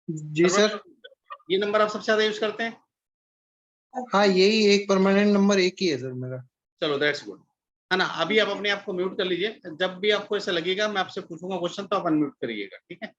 जी sir. ये number आप सबसे ज्यादा यूज करते हैं? हाँ, यही एक परमानेंट नंबर एक ही है सर मेरा। चलो दैट्स गुड, है ना। अभी आप अपने आप को म्यूट कर लीजिए, जब भी आपको ऐसा लगेगा मैं आपसे पूछूंगा क्वेश्चन तो आप अनम्यूट करिएगा, ठीक है।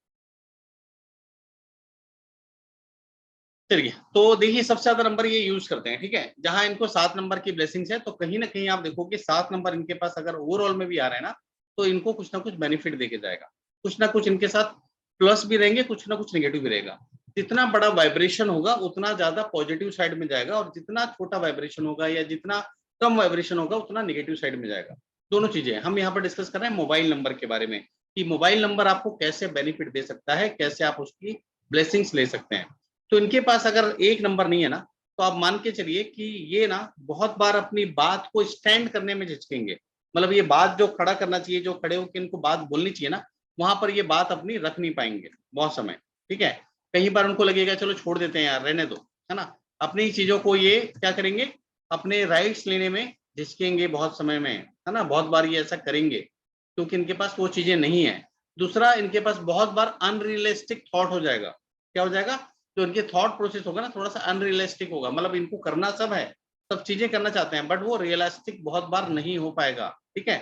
चलिए, तो देखिए सबसे ज्यादा नंबर ये यूज करते हैं, ठीक है। जहां इनको 7 नंबर की ब्लेसिंग्स है, तो कहीं ना कहीं आप देखोगे 7 नंबर इनके पास अगर ओवरऑल में भी आ रहे हैं ना, तो इनको कुछ ना कुछ बेनिफिट देके जाएगा। कुछ ना कुछ इनके साथ प्लस भी रहेंगे, कुछ ना कुछ नेगेटिव भी रहेगा। जितना बड़ा वाइब्रेशन होगा उतना ज्यादा पॉजिटिव साइड में जाएगा, और जितना छोटा वाइब्रेशन होगा या जितना कम वाइब्रेशन होगा उतना नेगेटिव साइड में जाएगा। दोनों चीजें हम यहाँ पर डिस्कस कर रहे हैं मोबाइल नंबर के बारे में, कि मोबाइल नंबर आपको कैसे बेनिफिट दे सकता है, कैसे आप उसकी ब्लेसिंग्स ले सकते हैं। तो इनके पास अगर एक नंबर नहीं है ना, तो आप मान के चलिए कि ये ना बहुत बार अपनी बात को स्टैंड करने में झिझकेंगे। मतलब ये बात जो खड़ा करना चाहिए, जो खड़े होकर इनको बात बोलनी चाहिए ना, वहां पर ये बात अपनी रख नहीं पाएंगे बहुत समय, ठीक है। कई बार उनको लगेगा चलो छोड़ देते हैं यार, रहने दो, है ना। अपनी चीजों को ये क्या करेंगे, अपने राइट्स लेने में झिझकेंगे बहुत समय में, है ना। बहुत बार ये ऐसा करेंगे क्योंकि इनके पास वो चीजें नहीं है। दूसरा, इनके पास बहुत बार अनरियलिस्टिक थॉट हो जाएगा। क्या हो जाएगा? जो इनके थॉट प्रोसेस होगा ना, थोड़ा सा अनरियलिस्टिक होगा। मतलब इनको करना सब है, सब चीजें करना चाहते हैं, बट वो रियलिस्टिक बहुत बार नहीं हो पाएगा, ठीक है।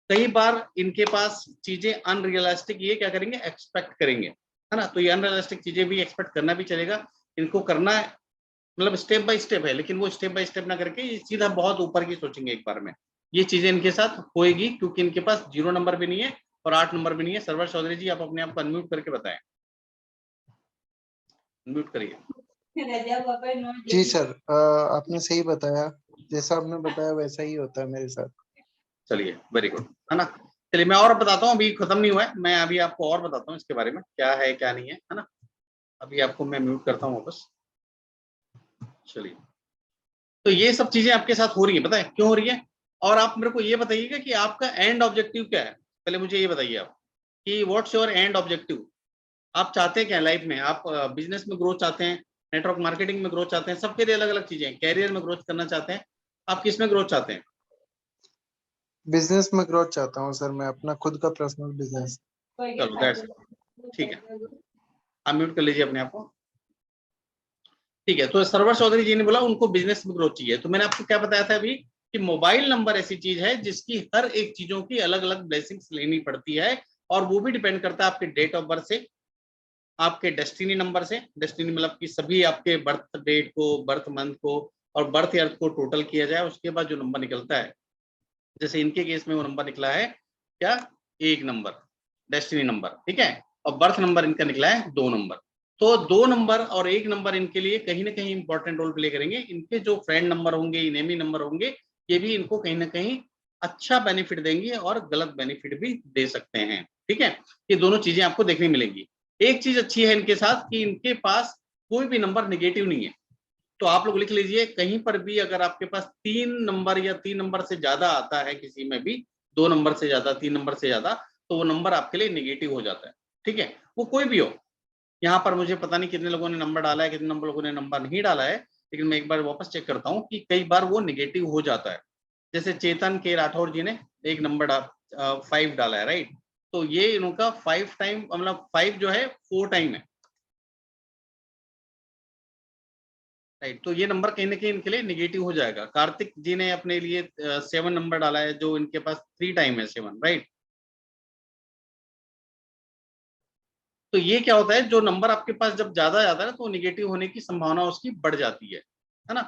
कई बार इनके पास चीजें अनरियलिस्टिक ये क्या करेंगे, एक्सपेक्ट करेंगे, है ना। तो ये अनरियलिस्टिक चीजें भी एक्सपेक्ट करना भी चलेगा, इनको करना है। मतलब स्टेप बाय स्टेप है, लेकिन वो स्टेप बाय स्टेप ना करके ये सीधा बहुत ऊपर की सोचेंगे एक बार में। ये चीजें इनके साथ होएगी क्योंकि इनके पास 0 नंबर भी नहीं है और 8 नंबर भी नहीं है। सर्वर चौधरी जी, आप अपने आप को अनम्यूट करके बताएं, अनम्यूट करिए। जी सर, आपने सही बताया। जैसा आपने बताया वैसा ही होता है मेरे साथ। चलिए वेरी गुड, है ना। चलिए मैं और बताता हूँ, अभी खत्म नहीं हुआ है, मैं अभी आपको और बताता हूँ इसके बारे में क्या है क्या नहीं है ना। अभी आपको मैं म्यूट करता हूँ वापस। चलिए, तो ये सब चीजें आपके साथ हो रही है, पता है क्यों हो रही है? और आप मेरे को ये बताइएगा कि आपका एंड ऑब्जेक्टिव क्या है। पहले मुझे ये बताइए आप कि व्हाट्स योर एंड ऑब्जेक्टिव। आप चाहते हैं क्या लाइफ में? आप बिजनेस में ग्रोथ चाहते हैं, नेटवर्क मार्केटिंग में ग्रोथ चाहते हैं, सबके लिए अलग अलग चीजें हैं। कैरियर में ग्रोथ करना चाहते हैं, आप किस में ग्रोथ चाहते हैं? बिजनेस में ग्रोथ चाहता हूँ सर, मैं अपना खुद का पर्सनल बिजनेस। चलो दैट्स ठीक है, आप म्यूट कर लीजिए अपने आप को। ठीक है, तो सरवर चौधरी जी ने बोला उनको बिजनेस में ग्रोथ चाहिए। तो मैंने आपको क्या बताया था अभी कि मोबाइल नंबर ऐसी चीज है जिसकी हर एक चीजों की अलग अलग ब्लेसिंग्स लेनी पड़ती है, और वो भी डिपेंड करता है आपके डेट ऑफ बर्थ से, आपके डेस्टिनी नंबर से। डेस्टिनी मतलब कि सभी आपके बर्थ डेट को, बर्थ मंथ को और बर्थ ईयर को टोटल किया जाए, उसके बाद जो नंबर निकलता है, जैसे इनके केस में वो नंबर निकला है क्या, 1 नंबर डेस्टिनी नंबर, ठीक है। और बर्थ नंबर इनका निकला है 2 नंबर। तो 2 नंबर और 1 नंबर इनके लिए कहीं ना कहीं इंपॉर्टेंट रोल प्ले करेंगे। इनके जो फ्रेंड नंबर होंगे, इनेमी नंबर होंगे, ये भी इनको कहीं ना कहीं अच्छा बेनिफिट देंगे और गलत बेनिफिट भी दे सकते हैं, ठीक है। ये दोनों चीजें आपको देखने मिलेंगी। एक चीज अच्छी है इनके साथ कि इनके पास कोई भी नंबर निगेटिव नहीं है। तो आप लोग लिख लीजिए, कहीं पर भी अगर आपके पास 3 नंबर या 3 नंबर से ज्यादा आता है, किसी में भी 2 नंबर से ज्यादा, 3 नंबर से ज्यादा, तो वो नंबर आपके लिए निगेटिव हो जाता है, ठीक है। वो कोई भी हो। यहाँ पर मुझे पता नहीं कितने लोगों ने नंबर डाला है, कितने लोगों ने नंबर नहीं डाला है, लेकिन मैं एक बार वापस चेक करता हूँ कि कई बार वो निगेटिव हो जाता है। जैसे चेतन के राठौर जी ने एक नंबर 5 डाला है, राइट। तो ये इनका 5 टाइम, मतलब 5 जो है 4 टाइम है, राइट। तो ये नंबर कहीं ना कहीं इनके लिए निगेटिव हो जाएगा। कार्तिक जी ने अपने लिए 7 नंबर डाला है, जो इनके पास 3 टाइम है 7, राइट। तो ये क्या होता है, जो नंबर आपके पास जब ज्यादा जाता है ना, तो निगेटिव होने की संभावना उसकी बढ़ जाती है ना।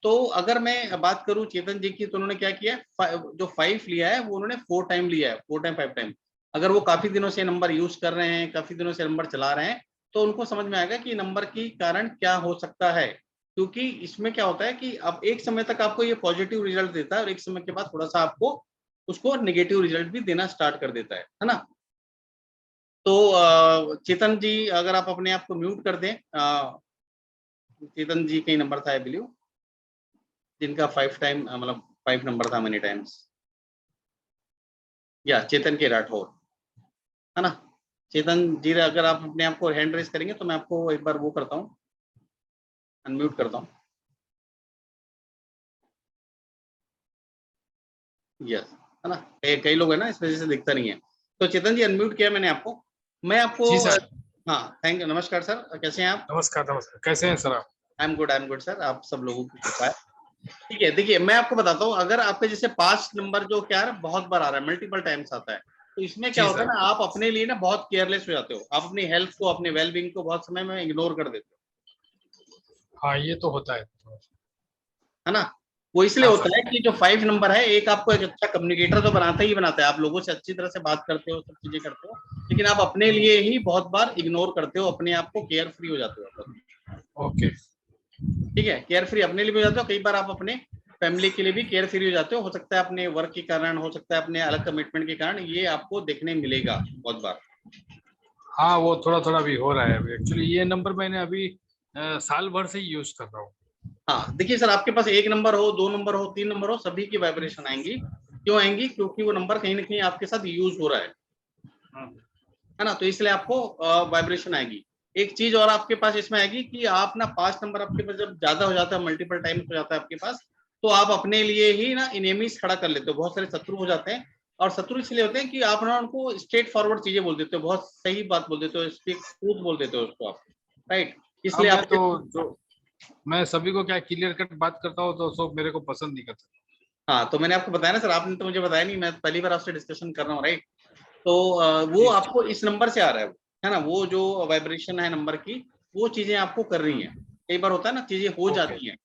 तो अगर मैं बात करूं चेतन जी की, तो उन्होंने क्या किया, जो 5 लिया है वो उन्होंने 4 टाइम लिया है, 4 टाइम 5 टाइम। अगर वो काफी दिनों से नंबर यूज कर रहे हैं, काफी दिनों से नंबर चला रहे हैं, तो उनको समझ में आएगा कि नंबर की कारण क्या हो सकता है। क्योंकि इसमें क्या होता है कि अब एक समय तक आपको ये पॉजिटिव रिजल्ट देता है, और एक समय के बाद थोड़ा सा आपको उसको नेगेटिव रिजल्ट भी देना स्टार्ट कर देता है ना। तो चेतन जी, अगर आप अपने आप को म्यूट कर दें, चेतन जी कई नंबर था आई बिलीव, जिनका 5 टाइम, मतलब 5 नंबर था मेनी टाइम्स, या चेतन के राठौर, है ना। चेतन जी, अगर आप अपने आप को हैंड रेस करेंगे तो मैं आपको एक बार वो करता हूँ, अनम्यूट करता हूँ। यस, है ना। कई लोग है ना, इस वजह से दिखता नहीं है। तो चेतन जी, अनम्यूट किया मैंने आपको। मैं आपको जी सर। हाँ, थैंक यू, नमस्कार सर, कैसे हैं आप? नमस्कार नमस्कार, कैसे हैं सर आप? आई एम गुड सर, आप सब लोगों की कृपा है। ठीक है, देखिए मैं आपको बताता हूँ, अगर आपके जैसे 5 नंबर जो क्या है बहुत बार आ रहा है, मल्टीपल टाइम्स आता है, तो इसमें क्या जी होता है सर। ना, आप अपने लिए ना बहुत केयरलेस हो जाते हो, आप अपनी हेल्थ को, अपने वेलबींग को बहुत समय में इग्नोर कर देते हो, हाँ, ये तो होता है। है ना? वो इसलिए हाँ होता सर। है कि जो 5 नंबर है, एक आपको एक अच्छा कम्युनिकेटर तो बनाता ही बनाता है, आप लोगों से अच्छी तरह से बात करते हो, सब चीजें करते हो, लेकिन आप अपने लिए ही बहुत बार इग्नोर करते हो, अपने आप को केयर फ्री हो जाते हो। ओके। ठीक है, केयर फ्री अपने लिए भी हो जाते हो, कई बार आप अपने फैमिली के लिए भी केयर फ्री हो जाते हो सकता है अपने वर्क के कारण, हो सकता है अपने अलग कमिटमेंट के कारण, ये आपको देखने मिलेगा बहुत बार। हाँ, वो थोड़ा थोड़ा भी हो रहा है अभी। एक्चुअली ये नंबर मैंने अभी साल भर से ही यूज कर रहा हूँ। हाँ, देखिए सर, आपके पास 1 नंबर हो, 2 नंबर हो, 3 नंबर हो, सभी की वाइब्रेशन आएंगी। क्यों आएंगी? क्योंकि वो नंबर कहीं ना कहीं आपके साथ यूज हो रहा है ना, तो इसलिए आपको वाइब्रेशन आएगी। एक चीज और आपके पास इसमें आएगी कि आप ना 5 नंबर आपके पास जब ज्यादा हो जाता है, मल्टीपल टाइम्स हो जाता है आपके पास, तो आप अपने लिए ही ना इनेमीज खड़ा कर लेते हो, बहुत सारे शत्रु हो जाते हैं। और शत्रु इसलिए होते हैं कि आप ना उनको स्ट्रेट फॉरवर्ड चीजें बोल देते हो, बहुत सही बात बोल देते हो, स्पीक ट्रूथ बोल देते हो उसको आप, राइट? हाँ, इसलिए आपके मैं सभी को क्या क्लियर कट बात करता हूँ तो सब मेरे को पसंद नहीं करते। हाँ, तो मैंने आपको बताया ना सर, आपने तो मुझे बताया नहीं, मैं पहली बार आपसे डिस्कशन कर रहा हूँ, राइट? तो वो जी जी। आपको इस नंबर से आ रहा है ना, वो जो वाइब्रेशन है नंबर की, वो चीजें आपको कर रही हैं। कई बार होता है ना, चीजें हो ओके। जाती हैं,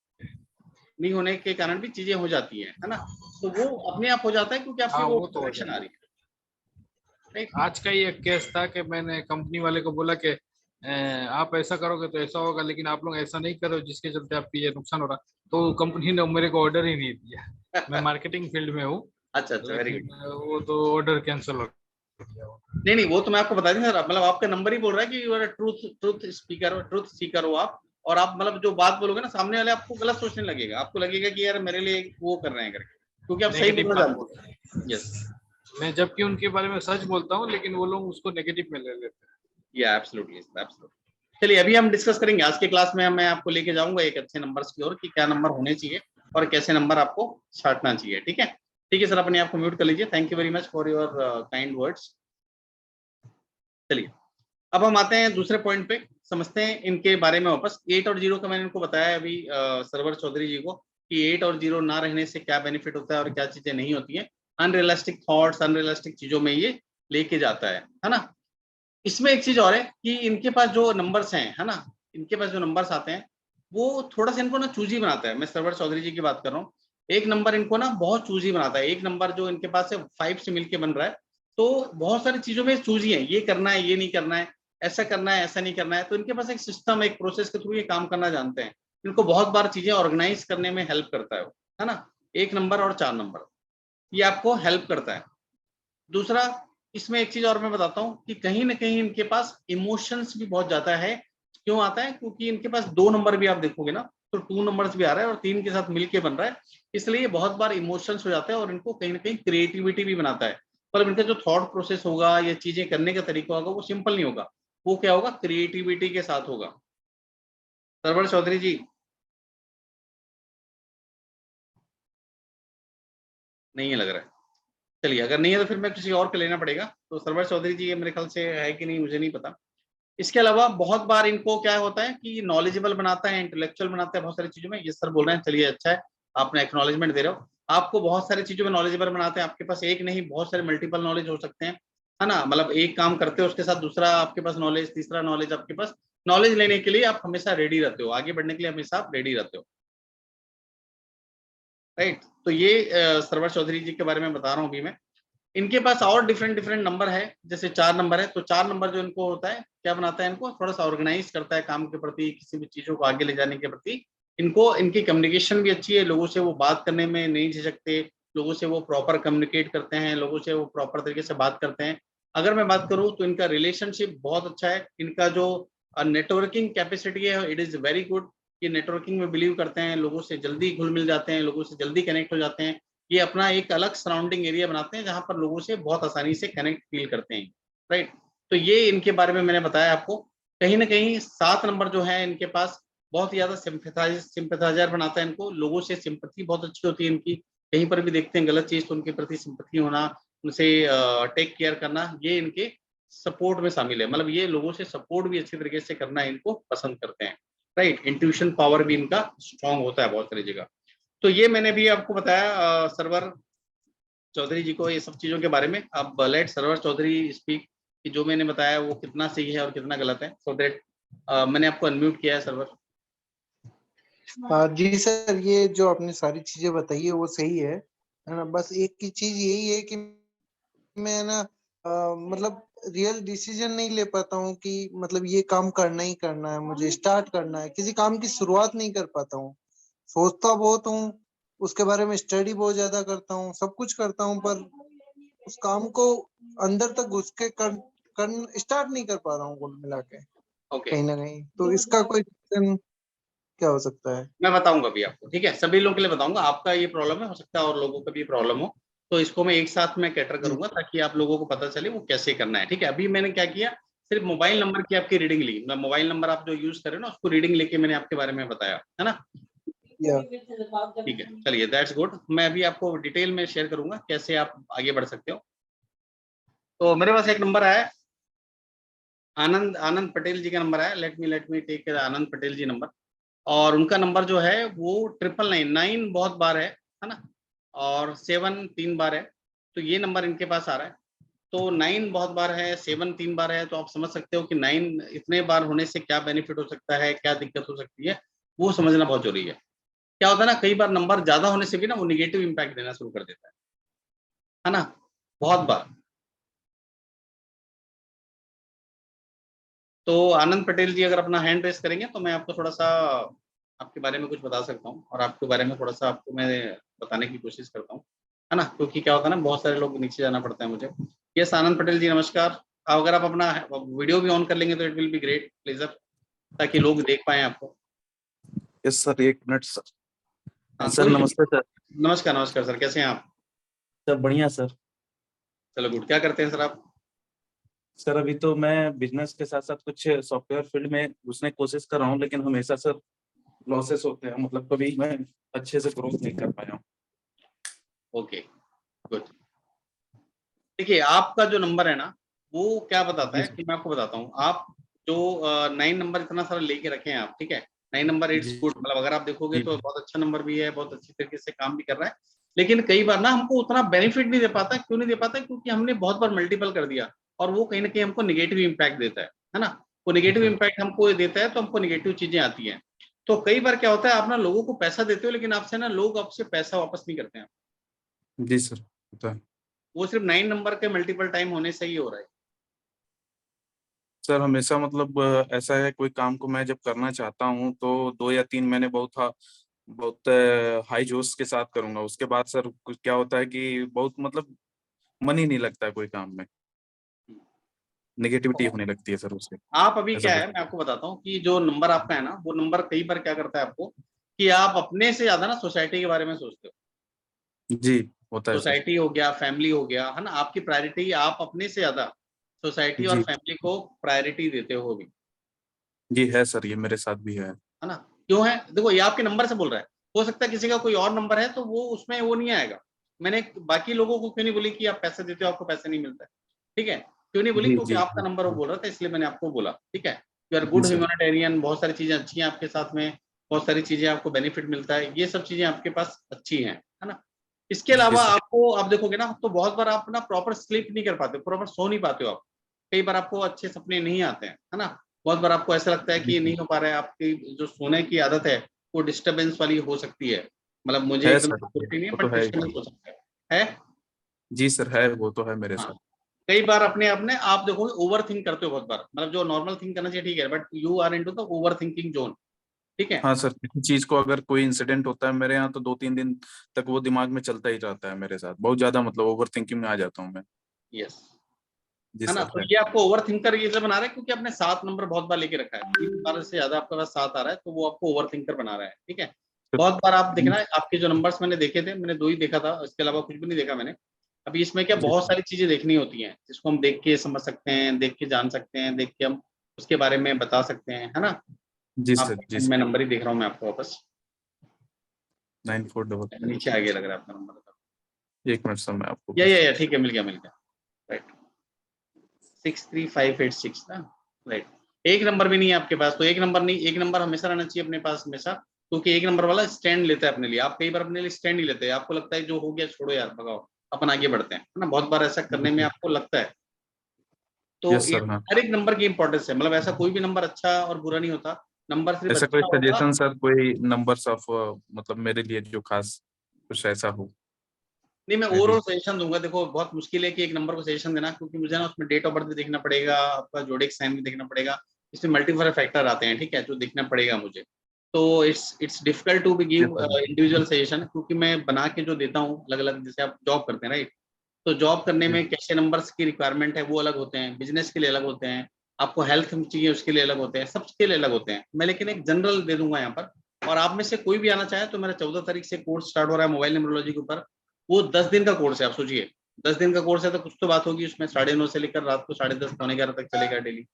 नहीं होने के कारण भी चीजें हो जाती हैं, है ना? तो वो अपने आप हो जाता है क्योंकि आपकी हाँ, वो वो तो हो वाइब्रेशन आ जाता रही है, राइट? है। आज का ही एक केस था कि मैंने कंपनी वाले को बोला कि आप ऐसा करोगे तो ऐसा होगा, लेकिन आप लोग ऐसा नहीं करो जिसके चलते आपकी ये नुकसान हो रहा। तो कंपनी ने मेरे को ऑर्डर ही नहीं दिया। मैं मार्केटिंग फील्ड में हूँ, अच्छा अच्छा, वेरी लेकिन गुड। वो तो ऑर्डर कैंसिल हो गया वो। नहीं नहीं, वो तो मैं आपको बता दूं सर, मतलब आपका नंबर ही बोल रहा है कि you are truth truth speaker, truth seeker हो आप। और आप मतलब जो बात बोलोगे ना, सामने वाले आपको गलत सोचने लगेगा, आपको लगेगा कि यार मेरे लिए वो कर रहे हैं करके, क्योंकि आप सही नेगेटिव बोलना बात जानते बोलते हैं। हो। यस, मैं जबकि उनके बारे में सच बोलता हूँ, लेकिन वो लोग उसको नेगेटिव में ले लेते हैं। या एब्सोल्युटली एब्सोल्युटली। चलिए, अभी हम डिस्कस करेंगे आज के क्लास में, मैं आपको लेके जाऊंगा एक अच्छे नंबर्स की ओर, कि क्या नंबर होने चाहिए और कैसे नंबर आपको छांटना चाहिए। ठीक है? ठीक है सर, अपने आप को म्यूट कर लीजिए। Thank you very much for your kind words. चलिए, अब हम आते हैं दूसरे पॉइंट पे, समझते हैं इनके बारे में वापस। 8 और 0 का मैंने इनको बताया अभी सरवर चौधरी जी को, कि 8 और 0 ना रहने से क्या बेनिफिट होता है और क्या चीजें नहीं होती हैं। अनरियलिस्टिक थॉट्स, अनरियलिस्टिक चीजों में ये लेके जाता है ना? इसमें एक चीज और है कि इनके पास जो नंबर्स हैं, है ना, इनके पास जो नंबर्स आते हैं, वो थोड़ा सा इनको ना चूजी बनाता है। मैं सरवर चौधरी जी की बात कर रहा हूँ। एक नंबर इनको ना बहुत चूजी बनाता है। एक नंबर जो इनके पास है 5 से मिलके बन रहा है, तो बहुत सारी चीजों में चूजी है, ये करना है, ये नहीं करना है, ऐसा करना है, ऐसा नहीं करना है। तो इनके पास एक सिस्टम, एक प्रोसेस के थ्रू ये काम करना जानते हैं। इनको बहुत बार चीजें ऑर्गेनाइज करने में हेल्प करता है ना? 1 नंबर और 4 नंबर, ये आपको हेल्प करता है। दूसरा, इसमें एक चीज और मैं बताता हूँ कि कहीं ना कहीं इनके पास इमोशंस भी बहुत ज्यादा है। क्यों आता है? क्योंकि इनके पास 2 नंबर भी आप देखोगे ना, तो 2 नंबर्स भी आ रहा है और 3 के साथ मिलके बन रहा है, इसलिए बहुत बार इमोशंस हो जाता है और इनको कहीं ना कहीं क्रिएटिविटी भी बनाता है। पर इनका जो थॉट प्रोसेस होगा या चीजें करने का तरीका होगा, वो सिंपल नहीं होगा, वो क्या होगा, क्रिएटिविटी के साथ होगा। सरवर चौधरी जी, नहीं है लग रहा है। चलिए, अगर नहीं है तो फिर मैं किसी और का लेना पड़ेगा। तो सरवर चौधरी जी, ये मेरे ख्याल से है कि नहीं मुझे नहीं पता। इसके अलावा बहुत बार इनको क्या होता है कि नॉलेजेबल बनाता है, इंटेलेक्चुअल बनाता है बहुत सारी चीजों में। ये सर बोल रहे हैं, चलिए अच्छा है, आपने एक्नॉलेजमेंट दे रहे हो। आपको बहुत सारी चीजों में नॉलेजेबल बनाते हैं। आपके पास एक नहीं, बहुत सारे मल्टीपल नॉलेज हो सकते हैं, है ना? मतलब एक काम करते हो उसके साथ दूसरा आपके पास नॉलेज, तीसरा नॉलेज आपके पास। नॉलेज लेने के लिए आप हमेशा रेडी रहते हो, आगे बढ़ने के लिए हमेशा आप रेडी रहते हो, राइट? तो ये सरवर चौधरी जी के बारे में बता रहा हूँ अभी मैं। इनके पास और डिफरेंट डिफरेंट नंबर है, जैसे 4 नंबर है, तो 4 नंबर जो इनको होता है, क्या बनाता है, इनको थोड़ा सा ऑर्गेनाइज करता है काम के प्रति, किसी भी चीजों को आगे ले जाने के प्रति। इनको, इनकी कम्युनिकेशन भी अच्छी है, लोगों से वो बात करने में नहीं झिझकते, लोगों से वो प्रॉपर कम्युनिकेट करते हैं, लोगों से वो प्रॉपर तरीके से बात करते हैं। अगर मैं बात करूं तो इनका रिलेशनशिप बहुत अच्छा है। इनका जो नेटवर्किंग कैपेसिटी है, इट इज वेरी गुड। ये नेटवर्किंग में बिलीव करते हैं, लोगों से जल्दी घुल मिल जाते हैं, लोगों से जल्दी कनेक्ट हो जाते हैं। ये अपना एक अलग सराउंडिंग एरिया बनाते हैं जहां पर लोगों से बहुत आसानी से कनेक्ट फील करते हैं, राइट? तो ये इनके बारे में मैंने बताया आपको। कहीं ना कहीं 7 नंबर जो है इनके पास, बहुत ज्यादा सिंपैथाइजर बनाता है इनको, लोगों से सिंपैथी बहुत अच्छी होती है इनकी। कहीं पर भी देखते हैं गलत चीज तो उनके प्रति सिंपैथी होना, उनसे टेक केयर करना, ये इनके सपोर्ट में शामिल है, मतलब ये लोगों से सपोर्ट भी अच्छी तरीके से करना इनको पसंद करते हैं, राइट। इंट्यूशन पावर भी इनका स्ट्रांग होता है बहुत सारी जगह। तो ये मैंने भी आपको बताया सर्वर चौधरी जी को ये सब चीजों के बारे में। अब लेट सर्वर चौधरी स्पीक कि जो मैंने बताया वो कितना सही है और कितना गलत है, सो दैट मैंने आपको अनम्यूट किया है सर्वर। जी सर, ये जो आपने सारी चीजें बताई है वो सही है ना। बस एक की चीज यही है कि मैं ना मतलब रियल डिसीजन नहीं ले पाता हूँ कि मतलब ये काम करना ही करना है, मुझे स्टार्ट करना है, किसी काम की शुरुआत नहीं कर पाता हूँ। सोचता बहुत हूँ, उसके बारे में स्टडी बहुत ज्यादा करता हूँ, सब कुछ करता हूँ, पर उस काम को अंदर तक घुस के कर स्टार्ट नहीं कर पा रहा हूँ कुल मिला के ओके, कहीं ना कहीं। तो इसका कोई रीजन क्या हो सकता है? मैं बताऊंगा अभी आपको, ठीक है, सभी लोगों के लिए बताऊंगा। आपका ये प्रॉब्लम है, हो सकता है और लोगों का भी प्रॉब्लम हो, तो इसको मैं एक साथ में कैटर जी करूंगा ताकि आप लोगों को पता चले वो कैसे करना है, ठीक है। अभी मैंने क्या किया, सिर्फ मोबाइल नंबर की आपकी रीडिंग ली, मैं मोबाइल नंबर आप जो यूज करें ना उसको रीडिंग लेके मैंने आपके बारे में बताया, है ना। या ठीक है, चलिए, दैट्स गुड। मैं अभी आपको डिटेल में शेयर करूंगा कैसे आप आगे बढ़ सकते हो। तो मेरे पास एक नंबर आया, आनंद आनंद पटेल जी का नंबर आया। लेट मी टेक आनंद पटेल जी नंबर। और उनका नंबर जो है वो 999 बहुत बार है ना, और 7 3 बार है। तो ये नंबर इनके पास आ रहा है। तो 9 बहुत बार है, 7 3 बार है, तो आप समझ सकते हो कि 9 इतने बार होने से क्या बेनिफिट हो सकता है, क्या दिक्कत हो सकती है, वो समझना बहुत जरूरी है। क्या होता है ना, कई बार नंबर ज्यादा होने से भी ना वो निगेटिव इम्पैक्ट देना शुरू कर देता है ना, बहुत बार। तो आनंद पटेल जी अगर अपना हैंड रेस करेंगे तो मैं आपको थोड़ा सा आपके बारे में कुछ बता सकता हूँ, और आपके बारे में थोड़ा सा आपको मैं बताने की कोशिश करता हूँ, है ना, क्योंकि क्या होता है ना, बहुत सारे लोग नीचे जाना पड़ता है मुझे। यस आनंद पटेल जी, नमस्कार। अगर आप अपना वीडियो भी ऑन कर लेंगे तो it will be great pleasure, ताकि लोग देख पाए आपको। यस सर, एक मिनट सर। हाँ, सर कोई नमस्ते सर। नमस्कार नमस्कार सर, कैसे हैं आप? सर बढ़िया सर। चलो गुड, क्या करते हैं सर आप? सर अभी तो मैं बिजनेस के साथ साथ कुछ सॉफ्टवेयर फील्ड में घुसने की कोशिश कर रहा हूँ, लेकिन हमेशा सर लॉसेस होते हैं, मतलब कभी मैं अच्छे से ग्रोथ नहीं कर पाया हूँ। Okay good. देखिए, आपका जो नंबर है ना, वो क्या बताता जी है सर। कि मैं आपको बताता हूँ। आप जो 9 नंबर इतना सारा लेके रखे हैं आप, ठीक है, 9 नंबर इट्स जी गुड, मतलब अगर आप देखोगे जी तो बहुत अच्छा नंबर भी है, बहुत अच्छी तरीके से काम भी कर रहा है। लेकिन कई बार ना हमको उतना बेनिफिट नहीं दे पाता। क्यों नहीं दे पाता? क्योंकि हमने बहुत बार मल्टीपल कर दिया, और वो कहीं ना कहीं हमको निगेटिव इम्पैक्ट देता है ना। वो निगेटिव सर। इम्पैक्ट हमको देता है तो हमको निगेटिव चीजें आती हैं। तो कई बार क्या होता है, आप ना लोगों को पैसा देते हो, लेकिन आपसे ना लोग आपसे पैसा वापस नहीं करते हैं। जी सर, होता है। वो सिर्फ 9 नंबर के मल्टीपल टाइम होने से ही हो रहा है। सर हमेशा मतलब ऐसा है, कोई काम को मैं जब करना चाहता हूँ तो 2 या 3 महीने बहुत हाई जोश के साथ करूंगा। उसके बाद सर कुछ क्या होता है कि बहुत मतलब मन ही नहीं लगता है कोई काम में, नेगेटिविटी होने लगती है सर उससे। आप अभी ऐसा क्या है, कुछ। मैं आपको बताता हूँ कि जो नंबर आपका है ना, वो नंबर कई बार क्या करता है आपको, कि आप अपने से ज्यादा ना सोसाइटी के बारे में सोचते हो। जी, होता है सर। सोसाइटी हो गया, फैमिली हो गया, है ना, आपकी प्रायोरिटी आप अपने से ज्यादा सोसाइटी और जी फैमिली को प्रायोरिटी देते हो भी, जी है सर, ये मेरे साथ भी है। है ना। क्यों है? देखो, ये आपके नंबर से बोल रहा है। हो सकता है किसी का कोई और नंबर है तो वो उसमें वो नहीं आएगा। मैंने बाकी लोगों को क्यों नहीं बोली कि आप पैसे देते हो, आपको पैसे नहीं मिलता है, ठीक है, क्यों नहीं बोली? जी क्योंकि जी आपका नंबर वो बोल रहा था, इसलिए मैंने आपको बोला, ठीक है। You R G good sir. Humanitarian, बहुत सारी चीजें अच्छी हैं आपके साथ में, बहुत सारी चीजें आपको बेनिफिट मिलता है, ये सब चीजें आपके पास अच्छी हैं, है ना। इसके जी अलावा सर। आपको आप देखोगे ना, तो बहुत बार आप ना प्रॉपर स्लीप नहीं कर पाते, प्रॉपर सो नहीं पाते हो आप। कई बार आपको अच्छे सपने नहीं आते हैं, है ना। बहुत बार आपको ऐसा लगता है कि जी ये सर। नहीं हो पा रहा है, आपकी जो सोने की आदत है वो डिस्टरबेंस वाली हो सकती है। मतलब मुझे है एकदम सर, सिक्योरिटी नहीं है, वो तो बट है ही। डिस्टरबेंस हो सकता है। जी सर, है, वो तो है मेरे हाँ, साथ। कई बार अपने आप देखोगे ओवर थिंक करते हो बहुत बार, मतलब जो नॉर्मल थिंक करना चाहिए, ठीक है, but you are into the over thinking zone, ठीक है। हाँ सर, किसी चीज को अगर कोई इंसिडेंट होता है मेरे यहाँ तो 2-3 दिन तक वो दिमाग में चलता ही रहता है मेरे साथ, बहुत ज्यादा मतलब ओवर थिंकिंग में आ जाता हूँ मैं। यस, जी है ना। सर, तो है। ये आपको ओवर थिंकर इसलिए बना रहा है क्योंकि आपने 7 नंबर बहुत बार लेके रखा है, 3 बार से ज्यादा आपके पास 7 आ रहा है, तो वो आपको ओवर थिंकर बना रहा है, ठीक है। तो बहुत बार आप जी देखना, आपके जो नंबर्स मैंने देखे थे, मैंने 2 ही देखा था, इसके अलावा कुछ भी नहीं देखा मैंने। अभी इसमें क्या जी बहुत सारी चीजें देखनी होती हैं, जिसको हम देख के समझ सकते हैं, देख के जान सकते हैं, देख के हम उसके बारे में बता सकते हैं, है ना। जी आप सर। जी सर। मैं नंबर ही देख रहा हूँ मैं आपको वापस, 9455। नीचे आगे लग रहा है आपका नंबर। 1 मिनट सर, मैं आपको या भेजता या ठीक है, मिल गया राइट। 63586 ना, राइट। एक नंबर भी नहीं है आपके पास, तो एक नंबर नहीं, एक नंबर हमेशा रहना चाहिए अपने पास हमेशा, क्योंकि एक नंबर वाला स्टैंड लेता है अपने लिए। आप कई बार अपने लिए स्टैंड नहीं लेते, आपको लगता है जो हो गया छोड़ो यार, भगाओ, अपन आगे बढ़ते हैं, है ना। बहुत बार ऐसा करने में आपको लगता है। तो यस ये सर। हाँ, हर एक नंबर की इंपॉर्टेंस है, मतलब ऐसा कोई भी नंबर अच्छा और बुरा नहीं होता, नंबर सिर्फ ऐसा कोई अच्छा होगा। सजेशन सर, कोई नंबर्स ऑफ मतलब मेरे लिए जो खास कुछ ऐसा हो नहीं, मैं मे ओवरऑल बी। सजेशन दूंगा। देखो बहुत मुश्किल है कि एक नंबर को सजेशन देना, क्योंकि मुझे ना उसमें डेट ऑफ बर्थ भी देखना पड़ेगा, आपका जोडिक साइन भी देखना पड़ेगा, इसमें मल्टीपल फैक्टर आते हैं, ठीक है, जो देखना पड़ेगा मुझे। तो it's difficult to be yes give sir. Individual suggestion, क्योंकि मैं बना के जो देता हूँ अलग अलग, जैसे आप जॉब करते हैं राइट, तो जॉब करने में कैसे नंबर्स की रिक्वायरमेंट है वो अलग होते हैं, बिजनेस के लिए अलग होते हैं, आपको हेल्थ चाहिए उसके लिए अलग होते हैं, सबके लिए अलग होते हैं। मैं लेकिन एक जनरल दे दूंगा यहाँ पर, और आप में से कोई भी आना चाहे तो मेरा 14 तारीख से कोर्स स्टार्ट हो रहा है मोबाइल न्यूमरोलॉजी के ऊपर। वो 10 दिन का कोर्स है, आप सोचिए 10 दिन का कोर्स है तो कुछ तो बात होगी उसमें। 9:30 से लेकर रात को 10:30 पौने 11 तक चलेगा डेली।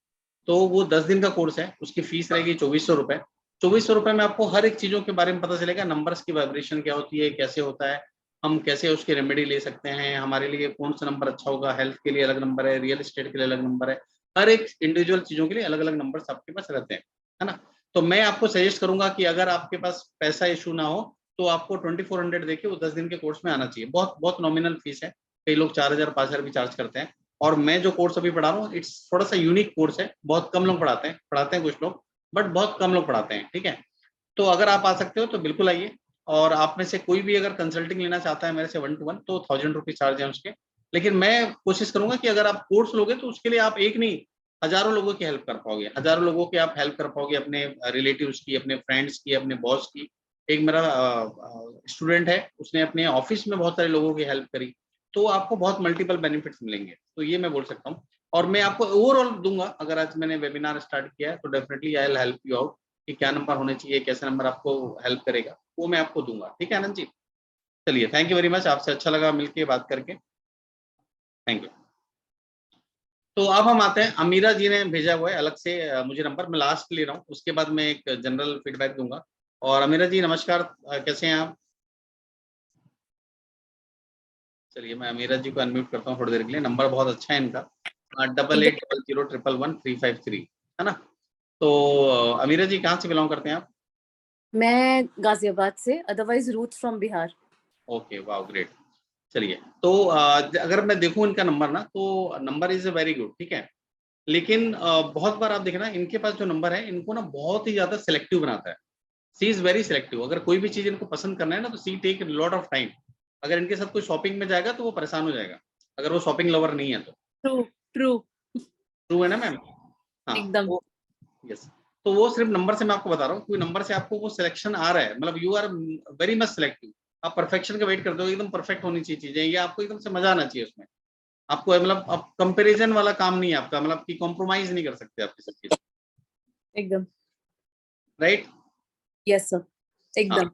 तो वो 10 दिन का कोर्स है, उसकी फीस रहेगी 2400 रुपए। 2400 रुपए में आपको हर एक चीजों के बारे में पता चलेगा, नंबर्स की वाइब्रेशन क्या होती है, कैसे होता है, हम कैसे उसकी रेमेडी ले सकते हैं, हमारे लिए कौन सा नंबर अच्छा होगा, हेल्थ के लिए अलग नंबर है, रियल एस्टेट के लिए अलग नंबर है, हर एक इंडिविजुअल चीजों के लिए अलग अलग नंबर आपके पास रहते हैं, है ना। तो मैं आपको सजेस्ट करूंगा कि अगर आपके पास पैसा इशू ना हो तो आपको 2400 देके वो 10 दिन के कोर्स में आना चाहिए। बहुत बहुत नॉमिनल फीस है, कई लोग 4000 5000 भी चार्ज करते हैं। और मैं जो कोर्स अभी पढ़ा रहा हूँ इट्स थोड़ा सा यूनिक कोर्स है, बहुत कम लोग पढ़ाते हैं कुछ लोग, बट बहुत कम लोग पढ़ाते हैं, ठीक है। तो अगर आप आ सकते हो तो बिल्कुल आइए। और आप में से कोई भी अगर कंसल्टिंग लेना चाहता है मेरे से 1-to-1, तो 1000 रुपीज चार्ज है उसके। लेकिन मैं कोशिश करूंगा कि अगर आप कोर्स लोगे तो उसके लिए आप एक नहीं, हजारों लोगों की हेल्प कर पाओगे, हजारों लोगों की आप हेल्प कर पाओगे, अपने रिलेटिव्स की, अपने फ्रेंड्स की, अपने बॉस की। एक मेरा स्टूडेंट है, उसने अपने ऑफिस में बहुत सारे लोगों की हेल्प करी। तो आपको बहुत मल्टीपल बेनिफिट्स मिलेंगे, तो ये मैं बोल सकता हूँ। और मैं आपको ओवरऑल दूंगा, अगर आज मैंने वेबिनार स्टार्ट किया है तो definitely I will help you out, कि क्या नंबर होने चाहिए, कैसे नंबर आपको हेल्प करेगा, वो मैं आपको दूंगा, ठीक है आनंद जी। चलिए, थैंक यू वेरी मच, आपसे अच्छा लगा मिलके बात करके, थैंक यू। तो अब हम आते हैं, अमीरा जी ने भेजा हुआ है अलग से मुझे नंबर, मैं लास्ट ले रहा हूँ, उसके बाद मैं एक जनरल फीडबैक दूंगा। और अमीरा जी नमस्कार, कैसे हैं आप? चलिए, मैं अमीरा जी को अनम्यूट करता हूँ थोड़ी देर के लिए। नंबर बहुत अच्छा है इनका, 8800111353, है ना। तो अमीरा जी कहाँ से बिलोंग करते हैं आप? मैं गाजियाबाद से, otherwise Ruth from Bihar. Okay, वाह ग्रेट। चलिए, तो अगर मैं देखूं इनका नंबर ना, तो नंबर इज वेरी गुड, ठीक है। लेकिन बहुत बार आप देखें ना, इनके पास जो नंबर है इनको ना बहुत ही ज्यादा सिलेक्टिव बनाता है। सी इज वेरी सिलेक्टिव, अगर कोई भी चीज इनको पसंद करना है ना तो सी टेक लॉट ऑफ टाइम। अगर इनके साथ कोई शॉपिंग में जाएगा तो वो परेशान हो जाएगा, अगर वो शॉपिंग लवर नहीं है तो। ट्रू ट्रू ट्रू है ना मैम? हाँ, एकदम। तो यस। तो वो सिर्फ नंबर से मैं आपको बता रहा हूँ, कोई नंबर से आपको वो सिलेक्शन आ रहा है, मतलब you are very much selective. आप परफेक्शन का वेट करते हो, एकदम परफेक्ट होनी चाहिए चीजें, या आपको एकदम से मजा आना चाहिए उसमें। आपको मतलब अब कंपैरिजन वाला काम नहीं है आपका, मतलब कि कॉम्प्रोमाइज नहीं कर सकते आप किसी चीज, एकदम। राइट। यस सर, हाँ, एकदम।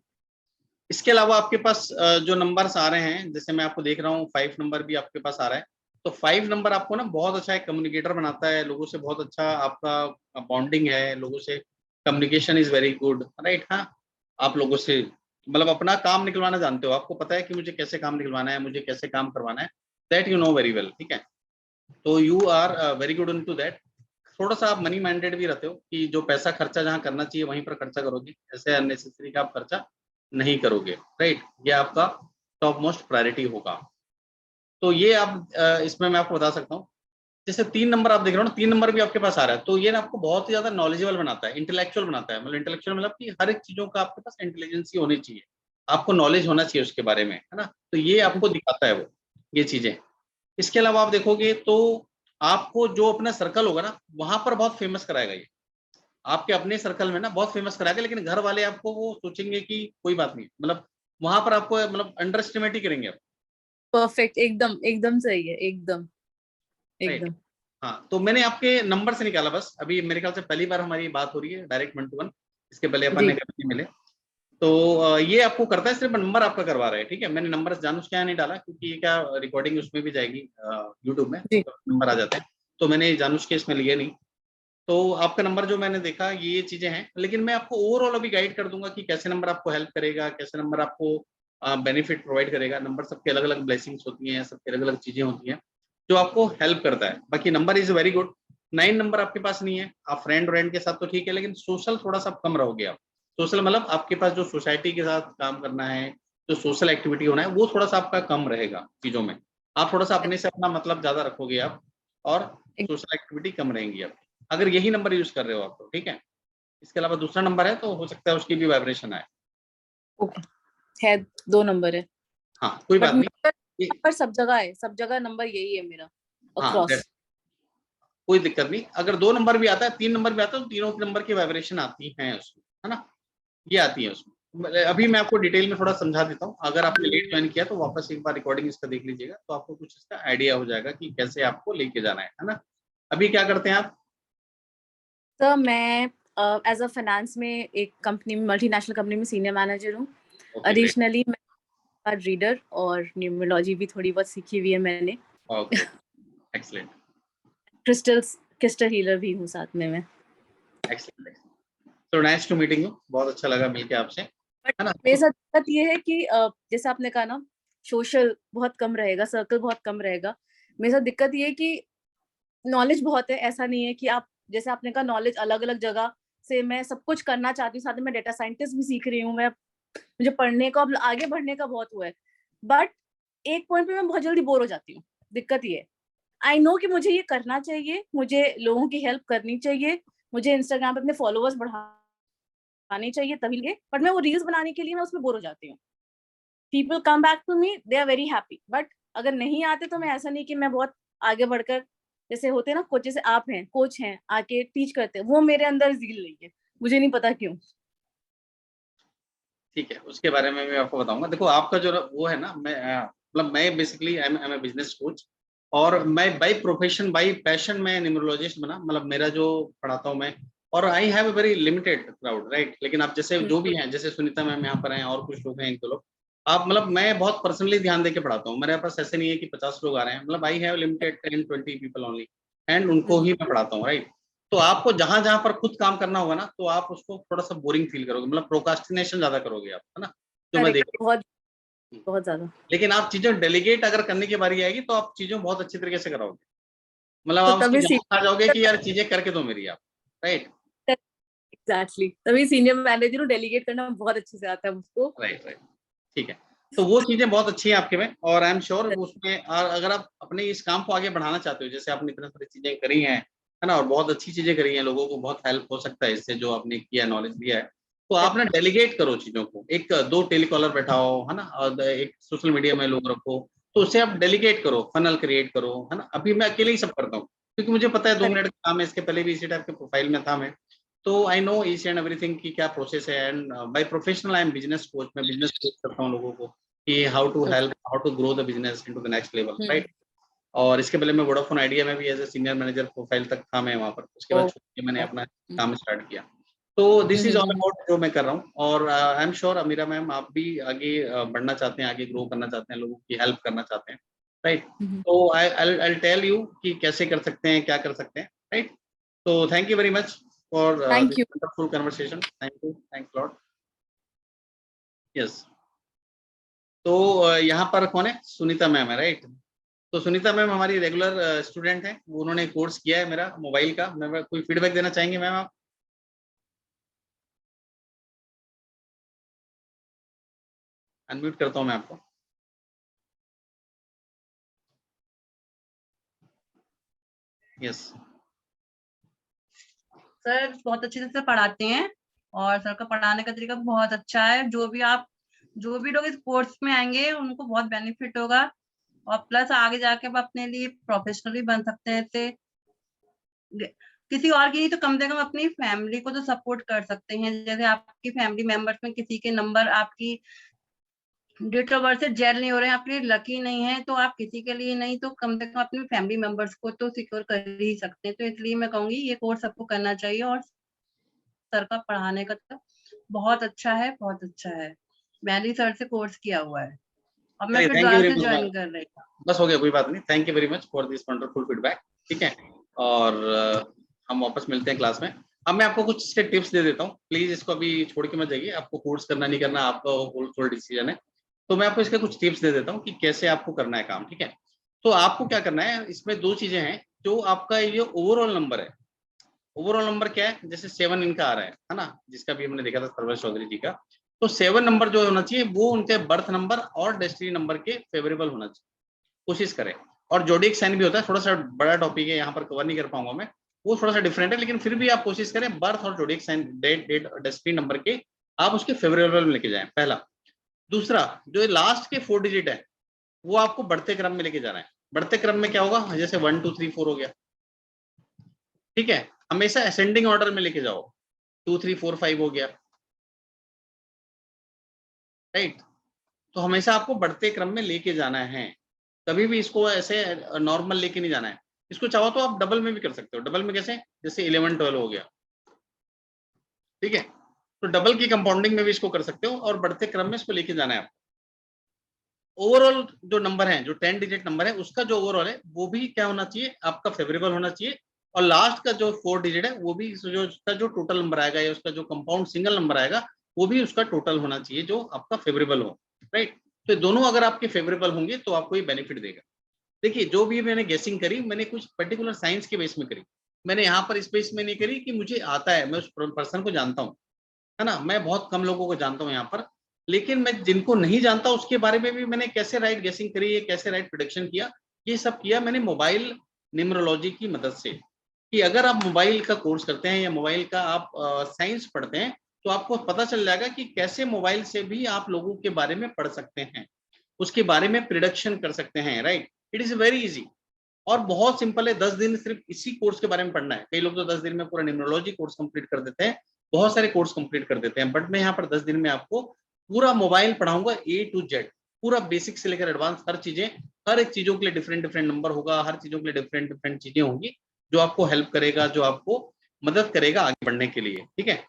इसके अलावा आपके पास जो नंबर्स आ रहे हैं, जैसे मैं आपको देख रहा हूँ 5 नंबर भी आपके पास आ रहा है। तो 5 नंबर आपको ना बहुत अच्छा एक कम्युनिकेटर बनाता है, लोगों से बहुत अच्छा आपका बॉन्डिंग है, लोगों से communication is very good, right. हाँ, आप लोगों से मतलब अपना काम निकलवाना जानते हो, आपको पता है कि मुझे कैसे काम निकलवाना है, मुझे कैसे काम करवाना है, that you know very well, ठीक है। तो you are very good into that. थोड़ा सा आप मनी माइंडेड भी रहते हो, कि जो पैसा खर्चा जहाँ करना चाहिए वहीं पर खर्चा करोगे, ऐसे अननेसेसरी का आप खर्चा नहीं करोगे, राइट। ये आपका टॉप मोस्ट प्रायोरिटी होगा। तो ये आप इसमें मैं आपको बता सकता हूँ। जैसे 3 नंबर आप देख रहे हो ना, 3 नंबर भी आपके पास आ रहा है, तो ये ना आपको बहुत ही ज्यादा नॉलेजेबल बनाता है, इंटेलेक्चुअल बनाता है। मतलब इंटेलेक्चुअल मतलब कि हर एक चीजों का आपके पास इंटेलिजेंसी होनी चाहिए, आपको नॉलेज होना चाहिए उसके बारे में, है ना। तो ये आपको दिखाता है वो, ये चीजें। इसके अलावा आप देखोगे तो आपको जो अपना सर्कल होगा ना वहां पर बहुत फेमस कराएगा ये, आपके अपने सर्कल में ना बहुत फेमस कराएगा, लेकिन घर वाले आपको वो सोचेंगे कि कोई बात नहीं, मतलब वहां पर आपको मतलब अंडर एस्टिमेट ही करेंगे आप, परफेक्ट, एकदम एकदम सही है, एकदम राइट। एकदम। हाँ, तो मैंने आपके नंबर से निकाला, बस अभी मेरे ख्याल से पहली बार हमारी बात हो रही है डायरेक्ट 1-to-1, इसके पहले अपन जी ने कभी नहीं मिले। तो ये आपको करता है, सिर्फ नंबर आपका करवा रहा है, ठीक है। मैंने नंबर जानूस क्या नहीं डाला, क्योंकि ये क्या रिकॉर्डिंग उसमें भी जाएगी यूट्यूब में, जी। तो नंबर आ जाते हैं, तो मैंने जानूस के इसमें लिए नहीं। तो आपका नंबर जो मैंने देखा ये चीजें हैं, लेकिन मैं आपको ओवरऑल अभी गाइड कर दूंगा कि कैसे नंबर आपको हेल्प करेगा, कैसे नंबर आपको बेनिफिट प्रोवाइड करेगा। नंबर सबके अलग अलग ब्लेसिंग्स होती हैं, सबकी अलग अलग चीजें होती हैं। जो आपको हेल्प करता है। बाकी number is very good, 9 number आपके पास नहीं है, आप फ्रेंड के साथ तो ठीक है, लेकिन सोशल थोड़ा सा कम रहोगे आप। सोशल मतलब आपके पास जो सोसाइटी के साथ काम करना है, जो सोशल एक्टिविटी होना है, वो थोड़ा सा आपका कम रहेगा चीजों में। आप थोड़ा सा अपने से अपना मतलब ज्यादा रखोगे आप, और सोशल एक्टिविटी कम रहेंगी आप, अगर यही नंबर यूज कर रहे हो आप तो, ठीक है। इसके अलावा दूसरा नंबर है तो हो सकता है उसकी भी वाइब्रेशन आए। ओके, है 2 नंबर है, हाँ कोई बट बात नहीं, नंबर सब जगह है, सब जगह नंबर यही है मेरा हाँ अक्रॉस। कोई दिक्कत नहीं। अगर 2 नंबर भी आता है, 3 नंबर भी आता है, तो तीनों नंबर की वाइब्रेशन आती है उसमें, है ना, ये आती है उसमें। अभी मैं आपको डिटेल में थोड़ा समझा देता हूँ, अगर आपने लेट ज्वाइन किया तो वापस एक बार रिकॉर्डिंग इसका देख लीजिएगा, तो आपको कुछ इसका आइडिया हो जाएगा कि कैसे आपको लेके जाना है ना। अभी क्या करते हैं आप? सर मैं एज अ फाइनेंस में एक कंपनी में, मल्टीनेशनल कंपनी में सीनियर मैनेजर हूँ। ओके, एडिशनली मैं रीडर और न्यूमरोलॉजी भी थोड़ी बहुत सीखी हुई है मैंने। ओके, एक्सीलेंट, क्रिस्टल हीलर भी हूँ साथ में मैं। Excellent. So nice to meeting you, बहुत अच्छा लगा मिलके आपसे, बट है ना। मेरे साथ दिक्कत ये है कि जैसे आपने कहा ना, सोशल बहुत कम रहेगा, सर्कल बहुत कम रहेगा। मेरे साथ दिक्कत ये है कि नॉलेज बहुत है, ऐसा नहीं है कि आप, जैसे आपने कहा नॉलेज अलग अलग जगह से मैं सब कुछ करना चाहती हूँ, साथ में मैं डेटा साइंटिस्ट भी सीख रही हूँ, मैं मुझे पढ़ने का, आगे बढ़ने का बहुत हुआ है। बट एक पॉइंट पे मैं बहुत जल्दी बोर हो जाती हूँ। दिक्कत ये है, आई नो कि मुझे ये करना चाहिए, मुझे लोगों की हेल्प करनी चाहिए, मुझे इंस्टाग्राम पे अपने फॉलोअर्स बढ़ाने चाहिए तभी, बट मैं वो रील्स बनाने के लिए मैं उसमें बोर हो जाती हूँ। People come back to me, they are very happy, but अगर नहीं आते तो मैं, ऐसा नहीं कि मैं बहुत आगे बढ़कर, जैसे होते हैं ना कोच, जैसे आप हैं कोच हैं आके टीच करते हैं, वो मेरे अंदर ज़ील नहीं है, मुझे नहीं पता क्यों। ठीक है, उसके बारे में मैं आपको बताऊंगा। देखो आपका जो वो है ना, मतलब मैं basically I am a business coach, और मैं बाय प्रोफेशन बाय पैशन मैं न्यूमरोलॉजिस्ट बना, मतलब मेरा जो पढ़ाता हूँ मैं, और I have a very limited crowd, right. लेकिन आप जैसे जो भी हैं, जैसे सुनीता मैम यहाँ पर हैं और कुछ लोग हैं, 1-2 लोग, आप मतलब मैं बहुत पर्सनली ध्यान देके पढ़ाता हूँ। मेरे पास ऐसे नहीं है कि 50 लोग आ रहे हैं, मतलब I have limited 10-20 people only, and उनको ही मैं पढ़ाता हूँ, राइट। तो आपको जहां जहां पर खुद काम करना होगा ना, तो आप उसको थोड़ा सा बोरिंग फील करोगे, मतलब प्रोकास्टिनेशन ज्यादा करोगे आप, है ना, जो मैं देख रहा बहुत हूँ। बहुत ज्यादा। लेकिन आप चीजें डेलीगेट अगर करने की बारी आएगी तो आप चीजों बहुत अच्छी तरीके से कराओगे, मतलब तो आप उसकी तभी जान खा जाओगे कि यार चीजें करके दो मेरी आप, राइट। एग्जैक्टली, तभी सीनियर मैनेजर डेलीगेट करना बहुत अच्छे से आता है मुझको। राइट, राइट, ठीक है। तो वो चीजें बहुत अच्छी हैं आपके में, और आई एम श्योर उसमें, और अगर आप अपने इस काम को आगे बढ़ाना चाहते हो, जैसे आपने इतनी सारी चीजें करी हैं, है ना, और बहुत अच्छी चीजें करी हैं, लोगों को बहुत हेल्प हो सकता है इससे, जो आपने किया, नॉलेज दिया है, तो आप ना डेलीगेट करो चीजों को, 1-2 टेलीकॉलर बैठाओ, है ना, और एक सोशल मीडिया में लोग रखो, तो उससे आप डेलीगेट करो, फनल क्रिएट करो, है ना। अभी मैं अकेले ही सब करता हूँ, क्योंकि मुझे पता है 2 मिनट का काम है, इसके पहले भी इसी टाइप के प्रोफाइल में था मैं, तो I know each and everything की क्या प्रोसेस है। And by professional I am business coach, मैं बिजनेस कोच करता हूँ लोगों को कि how to help, how to grow the business into the next level, right. और इसके पहले मैं वोडाफोन आइडिया में भी as a senior manager profile तक था मैं वहाँ पर, उसके बाद छोड़ के मैंने अपना काम स्टार्ट किया। तो दिस इज ऑल अबाउट जो मैं कर रहा हूँ, और I am sure Amira ma'am आप भी आगे बढ़ना चाहते हैं, आगे ग्रो करना चाहते हैं, लोगों की हेल्प करना चाहते हैं, राइट। तो आई टेल यू कि कैसे कर सकते हैं, क्या कर सकते हैं, राइट। तो thank you very much for this thank you. Wonderful conversation, thank you, thanks lot, yes. तो यहाँ पर कौन है? सुनीता मैम है, राइट। तो सुनीता मैम हमारी रेगुलर स्टूडेंट हैं, उन्होंने कोर्स किया है मेरा मोबाइल का। मैं कोई फीडबैक देना चाहेंगे मैम आप? अनम्यूट करता हूँ मैं आपको। यस। सर बहुत अच्छे से पढ़ाते हैं, और सर का पढ़ाने का तरीका बहुत अच्छा है। जो भी लोग इस कोर्स में आएंगे उनको बहुत बेनिफिट होगा, और प्लस आगे जाके आप अपने लिए प्रोफेशनली बन सकते हैं। इससे किसी और की नहीं तो कम से कम अपनी फैमिली को तो सपोर्ट कर सकते हैं। जैसे आपकी फैमिली मेंबर्स में किसी के नंबर आपकी डेट ऑफ बर्थ से जेल नहीं हो रहे हैं, आपके लिए लकी नहीं है, तो आप किसी के लिए नहीं तो कम से कम अपने फैमिली मेंबर्स को तो सिक्योर कर ही सकते हैं। तो इसलिए मैं कहूंगी ये कोर्स सबको करना चाहिए, और सर का पढ़ाने का तो बहुत अच्छा है, बहुत अच्छा है। मैंने सर से कोर्स किया हुआ है, अब मैं चलिए, फिर थैंक यू दोबारा वेरी से ज्वाइन मच, कर रही हूँ। बस हो गया, कोई बात नहीं। Thank you very much for this wonderful feedback, ठीक है। और हम वापस मिलते हैं क्लास में। अब मैं आपको कुछ इसके टिप्स दे देता हूँ, प्लीज इसको अभी छोड़ के मत जाइए, आपको कोर्स करना नहीं करना आपका फुल डिसीजन है। तो मैं आपको इसके कुछ टिप्स दे देता हूँ कि कैसे आपको करना है काम, ठीक है। तो आपको क्या करना है, इसमें दो चीजें हैं। जो आपका ये ओवरऑल नंबर है, ओवरऑल नंबर क्या है, जैसे 7 इनका आ रहा है ना, जिसका भी हमने देखा था सरवर चौधरी जी का, तो 7 नंबर जो होना चाहिए वो उनके बर्थ नंबर और डेस्टिनी नंबर के फेवरेबल होना चाहिए, कोशिश करें। और जोडिक साइन भी होता है, थोड़ा सा बड़ा टॉपिक है, यहाँ पर कवर नहीं कर पाऊंगा मैं, वो थोड़ा सा डिफरेंट है, लेकिन फिर भी आप कोशिश करें बर्थ और जोडिक साइन, डेट और डेस्टिनी नंबर के आप उसके फेवरेबल में लेके जाएं, पहला। दूसरा, जो लास्ट के 4 डिजिट है वो आपको बढ़ते क्रम में लेके जाना है। बढ़ते क्रम में क्या होगा, जैसे 1 2 3 4 हो गया, ठीक है, हमेशा असेंडिंग ऑर्डर में लेके जाओ, 2 3 4 5 हो गया, राइट। तो हमेशा आपको बढ़ते क्रम में लेके जाना है, कभी भी इसको ऐसे नॉर्मल लेके नहीं जाना है। इसको चाहो तो आप डबल में भी कर सकते हो। डबल में कैसे, जैसे 11 12 हो गया, ठीक है, तो डबल की कंपाउंडिंग में भी इसको कर सकते हो और बढ़ते क्रम में इसको लेके जाना है आपको। ओवरऑल जो नंबर है, जो 10 डिजिट नंबर है, उसका जो ओवरऑल है वो भी क्या होना चाहिए, आपका फेवरेबल होना चाहिए। और लास्ट का जो 4 डिजिट है वो भी जो उसका जो टोटल नंबर आएगा या उसका जो कंपाउंड सिंगल नंबर आएगा वो भी उसका टोटल होना चाहिए जो आपका फेवरेबल हो, राइट। तो दोनों अगर आपके फेवरेबल होंगे तो आपको ये बेनिफिट देगा। देखिए, जो भी मैंने गेसिंग करी, मैंने कुछ पर्टिकुलर साइंस के बेस में करी, मैंने यहाँ पर इस बेस में नहीं करी कि मुझे आता है, मैं उस पर्सन को जानता हूँ, है ना। मैं बहुत कम लोगों को जानता हूँ यहाँ पर, लेकिन मैं जिनको नहीं जानता उसके बारे में भी मैंने कैसे राइट गेसिंग करी है, कैसे राइट प्रेडिक्शन किया, ये सब किया मैंने मोबाइल न्यूमरोलॉजी की मदद से। कि अगर आप मोबाइल का कोर्स करते हैं या मोबाइल का आप साइंस पढ़ते हैं तो आपको पता चल जाएगा कि कैसे मोबाइल से भी आप लोगों के बारे में पढ़ सकते हैं, उसके बारे में प्रिडिक्शन कर सकते हैं, right. It is very easy और बहुत सिंपल है। 10 दिन सिर्फ इसी कोर्स के बारे में पढ़ना है। कई लोग तो 10 दिन में पूरा न्यूमरोलॉजी कोर्स कंप्लीट कर देते हैं, बहुत सारे कोर्स कंप्लीट कर देते हैं, बट मैं यहाँ पर 10 दिन में आपको पूरा मोबाइल पढ़ाऊंगा A to Z, पूरा बेसिक से लेकर एडवांस हर चीजें, हर एक चीजों के लिए डिफरेंट डिफरेंट नंबर होगा, हर चीजों के लिए डिफरेंट डिफरेंट चीजें होंगी जो आपको हेल्प करेगा, जो आपको मदद करेगा आगे बढ़ने के लिए, ठीक है।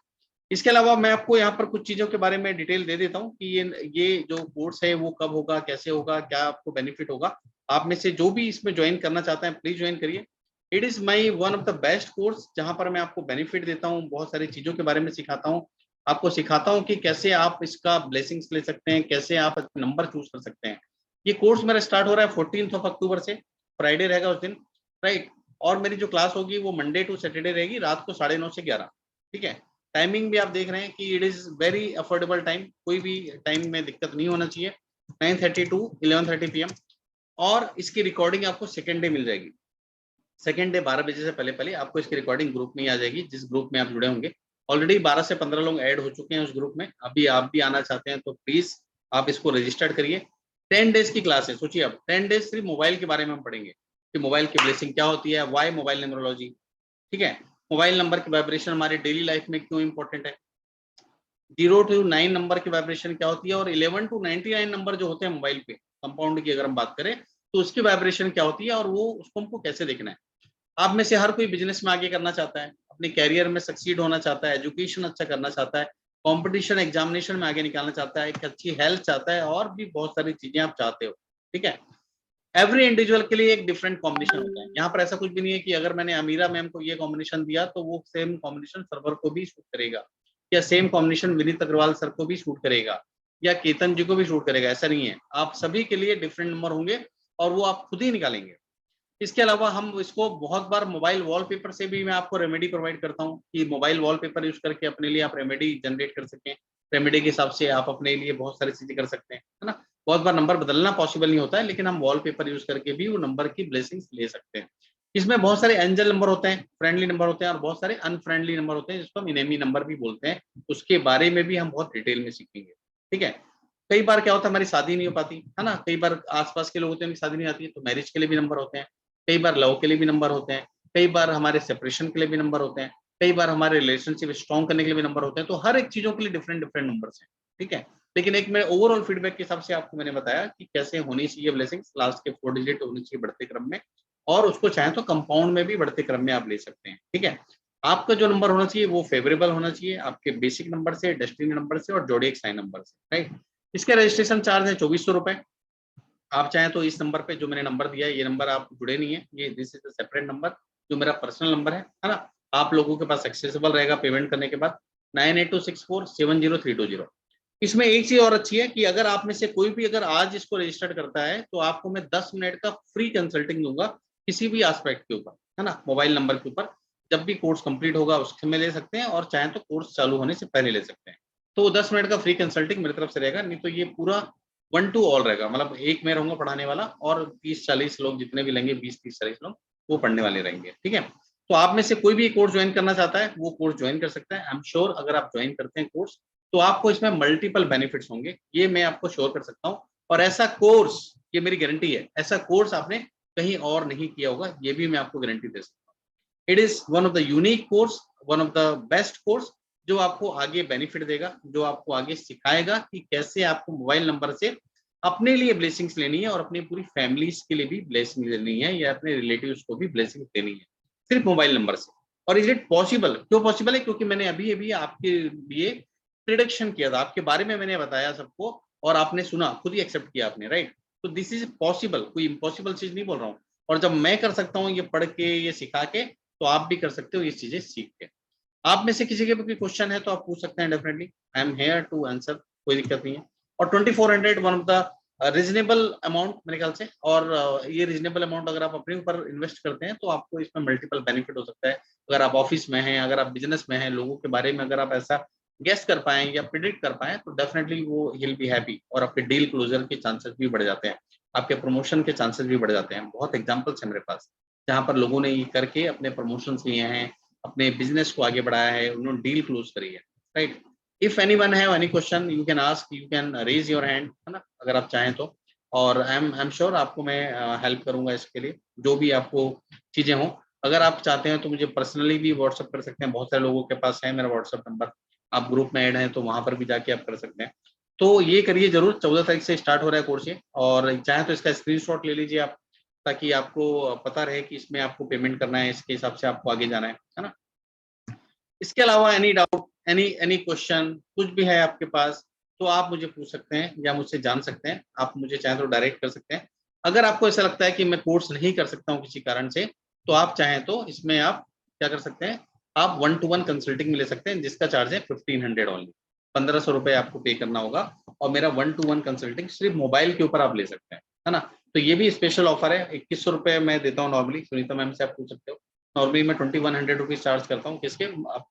इसके अलावा मैं आपको यहाँ पर कुछ चीजों के बारे में डिटेल दे देता हूँ कि ये जो कोर्स है वो कब होगा, कैसे होगा, क्या आपको बेनिफिट होगा। आप में से जो भी इसमें ज्वाइन करना चाहते हैं प्लीज ज्वाइन करिए। It is my one of the best course जहां पर मैं आपको बेनिफिट देता हूँ, बहुत सारी चीजों के बारे में सिखाता हूँ, आपको सिखाता हूँ कि कैसे आप इसका ब्लेसिंग्स ले सकते हैं, कैसे आप नंबर चूज कर सकते हैं। ये कोर्स मेरा स्टार्ट हो रहा है 14 अक्टूबर से, फ्राइडे रहेगा उस दिन, राइट। और मेरी जो क्लास होगी वो मंडे टू सैटरडे रहेगी, रात को 9:30 से 11, ठीक है। टाइमिंग भी आप देख रहे हैं कि it is very affordable time, कोई भी टाइम में दिक्कत नहीं होना चाहिए, 9:30 to 11:30 PM। और इसकी रिकॉर्डिंग आपको सेकेंड डे मिल जाएगी, सेकेंड डे 12 बजे से पहले पहले आपको इसकी रिकॉर्डिंग ग्रुप में ही आ जाएगी, जिस ग्रुप में आप जुड़े होंगे। ऑलरेडी 12 से 15 लोग ऐड हो चुके हैं उस ग्रुप में, अभी आप भी आना चाहते हैं तो प्लीज आप इसको रजिस्टर्ड करिए। 10 डेज की क्लास है, सोचिए आप 10 डेज सिर्फ मोबाइल के बारे में हम पढ़ेंगे कि मोबाइल की ब्लेसिंग क्या होती है, वाई मोबाइल न्यूमरोलॉजी, ठीक है। मोबाइल नंबर की वाइब्रेशन हमारी डेली लाइफ में क्यों इंपॉर्टेंट है, 0 to 9 नंबर की वाइब्रेशन क्या होती है, और 11 to 99 नंबर जो होते हैं मोबाइल पे कंपाउंड की अगर हम बात करें तो उसकी वाइब्रेशन क्या होती है और वो उसको हमको कैसे देखना है। आप में से हर कोई बिजनेस में आगे करना चाहता है, अपने कैरियर में सक्सीड होना चाहता है, एजुकेशन अच्छा करना चाहता है, कंपटीशन एग्जामिनेशन में आगे निकालना चाहता है, एक अच्छी हेल्थ चाहता है, और भी बहुत सारी चीजें आप चाहते हो, ठीक है। एवरी इंडिविजुअल के लिए एक डिफरेंट कॉम्बिनेशन होता है। यहाँ पर ऐसा कुछ भी नहीं है कि अगर मैंने अमीरा मैम को ये कॉम्बिनेशन दिया तो वो सेम कॉम्बिनेशन सर्वर को भी शूट करेगा, या same combination Vineet Agarwal sir को भी शूट करेगा, या केतन जी को भी शूट करेगा, ऐसा नहीं है। आप सभी के लिए डिफरेंट नंबर होंगे और वो आप खुद ही निकालेंगे। इसके अलावा हम इसको बहुत बार मोबाइल वॉलपेपर से भी मैं आपको रेमेडी प्रोवाइड करता हूँ कि मोबाइल वॉलपेपर यूज करके अपने लिए आप रेमेडी जनरेट कर सकें, रेमेडी के हिसाब से आप अपने लिए बहुत सारी चीजें कर सकते हैं, है ना। बहुत बार नंबर बदलना पॉसिबल नहीं होता है, लेकिन हम वॉलपेपर यूज करके भी वो नंबर की ब्लेसिंग्स ले सकते हैं। इसमें बहुत सारे एंजल नंबर होते हैं, फ्रेंडली नंबर होते हैं, और बहुत सारे अनफ्रेंडली नंबर होते हैं जिसको हम इनेमी नंबर भी बोलते हैं, उसके बारे में भी हम बहुत डिटेल में सीखेंगे, ठीक है। कई बार क्या होता है हमारी शादी नहीं हो पाती, है ना, कई बार आसपास के लोग होते हैं उनकी शादी नहीं आती है, तो मैरिज के लिए भी नंबर होते हैं, कई बार लव के लिए भी नंबर होते हैं, कई बार हमारे सेपरेशन के लिए भी नंबर होते हैं, कई बार हमारे रिलेशनशिप स्ट्रॉन्ग करने के लिए भी नंबर होते हैं। तो हर एक चीजों के लिए डिफरेंट डिफरेंट नंबर्स हैं, ठीक है। लेकिन एक मैं ओवरऑल फीडबैक के हिसाब से आपको मैंने बताया कि कैसे होनी चाहिए ब्लेसिंग्स, लास्ट के 4 डिजिट होनी चाहिए बढ़ते क्रम में, और उसको चाहे तो कंपाउंड में भी बढ़ते क्रम में आप ले सकते हैं, ठीक है। आपका जो नंबर होना चाहिए वो फेवरेबल होना चाहिए आपके बेसिक नंबर से, डेस्टिनी नंबर से, और जोडिएक साइन नंबर से, राइट। इसके रजिस्ट्रेशन चार्ज है 2400 रुपए। आप चाहें तो इस नंबर पे जो मैंने नंबर दिया है, ये नंबर आप जुड़े नहीं है, ये this is a separate number जो मेरा पर्सनल नंबर है ना, आप लोगों के पास एक्सेसिबल रहेगा पेमेंट करने के बाद 9826470320। इसमें एक चीज और अच्छी है कि अगर आप में से कोई भी अगर आज इसको रजिस्टर्ड करता है तो आपको मैं 10 मिनट का फ्री कंसल्टिंग दूंगा किसी भी एस्पेक्ट के ऊपर, है ना, मोबाइल नंबर के ऊपर। जब भी कोर्स कंप्लीट होगा उसमें ले सकते हैं, और चाहे तो कोर्स चालू होने से पहले ले सकते हैं। तो 10 मिनट का फ्री कंसल्टिंग मेरी तरफ से रहेगा, नहीं तो ये पूरा 1 to all रहेगा, मतलब एक मैं रहूंगा पढ़ाने वाला और 30-40 लोग जितने भी लेंगे, 20-30-40 लोग वो पढ़ने वाले रहेंगे, ठीक है। तो आप में से कोई भी कोर्स ज्वाइन करना चाहता है वो कोर्स ज्वाइन कर सकता है। आई एम श्योर अगर आप ज्वाइन करते हैं कोर्स तो आपको इसमें मल्टीपल बेनिफिट्स होंगे, ये मैं आपको श्योर कर सकता हूँ। और ऐसा कोर्स, ये मेरी गारंटी है, ऐसा कोर्स आपने कहीं और नहीं किया होगा, ये भी मैं आपको गारंटी दे सकता हूँ। It is one of the unique course, one of the best course, जो आपको आगे बेनिफिट देगा, जो आपको आगे सिखाएगा कि कैसे आपको मोबाइल नंबर से अपने लिए ब्लेसिंग्स लेनी है और अपनी पूरी फैमिलीज के लिए भी ब्लेसिंग लेनी है, या अपने रिलेटिव्स को भी ब्लेसिंग देनी है सिर्फ मोबाइल नंबर से। और इज इट पॉसिबल? क्यों पॉसिबल है? क्योंकि मैंने अभी आपके लिए प्रिडिक्शन किया था, आपके बारे में मैंने बताया सबको, और आपने सुना, खुद ही एक्सेप्ट किया आपने, राइट। तो दिस इज पॉसिबल, कोई इम्पॉसिबल चीज नहीं बोल रहा हूँ। और जब मैं कर सकता हूँ ये पढ़ के, ये सिखा के, तो आप भी कर सकते हो ये चीजें सीख के। आप में से किसी के भी कोई क्वेश्चन है तो आप पूछ सकते हैं, definitely I am here to answer, कोई दिक्कत नहीं है। और 2400 one of the reasonable amount मेरे ख्याल से, और ये रीजनेबल अमाउंट अगर आप अपने ऊपर इन्वेस्ट करते हैं तो आपको इसमें मल्टीपल बेनिफिट हो सकता है। अगर आप ऑफिस में हैं, अगर आप बिजनेस में हैं, लोगों के बारे में अगर आप ऐसा गेस कर पाए या प्रिडिक्ट कर पाए तो डेफिनेटली वो विल बी हैप्पी, और आपके डील क्लोजर के चांसेस भी बढ़ जाते हैं, आपके प्रमोशन के चांसेस भी बढ़ जाते हैं। बहुत एग्जांपल्स है मेरे पास जहां पर लोगों ने ये करके अपने प्रमोशंस लिए हैं, अपने बिजनेस को आगे बढ़ाया है, उन्होंने डील क्लोज करी है, right. If anyone have any question you can ask, you can raise your hand, है ना, अगर आप चाहें तो। और आई एम श्योर आपको मैं हेल्प करूंगा इसके लिए, जो भी आपको चीजें हों। अगर आप चाहते हैं तो मुझे पर्सनली भी व्हाट्सअप कर सकते हैं, बहुत सारे लोगों के पास है मेरा व्हाट्सअप नंबर, आप ग्रुप में ऐड हैं तो वहां पर भी जाके आप कर सकते हैं। तो ये करिए जरूर, 14 तारीख से स्टार्ट हो रहा है कोर्स ये, और चाहे तो इसका स्क्रीनशॉट ले लीजिए आप, ताकि आपको पता रहे कि इसमें आपको पेमेंट करना है, इसके हिसाब से आपको आगे जाना है ना। इसके अलावा एनी डाउट, एनी क्वेश्चन, कुछ भी है आपके पास तो आप मुझे पूछ सकते हैं या मुझसे जान सकते हैं। आप मुझे चाहे तो डायरेक्ट कर सकते हैं। अगर आपको ऐसा लगता है कि मैं कोर्स नहीं कर सकता हूँ किसी कारण से, तो आप चाहें तो इसमें आप क्या कर सकते हैं, आप 1-to-1 कंसल्टिंग में ले सकते हैं, जिसका चार्ज है 1500 ओनली, 1500 रुपए आपको पे करना होगा। और मेरा 1-to-1 कंसल्टिंग सिर्फ मोबाइल के ऊपर आप ले सकते हैं, है ना। तो ये भी स्पेशल ऑफर है, 2100 रुपए मैं देता हूँ नॉर्मली, सुनीता मैम से आप पूछ सकते हो। नॉर्मली मैं 2100 रुपीज चार्ज करता हूँ किसके,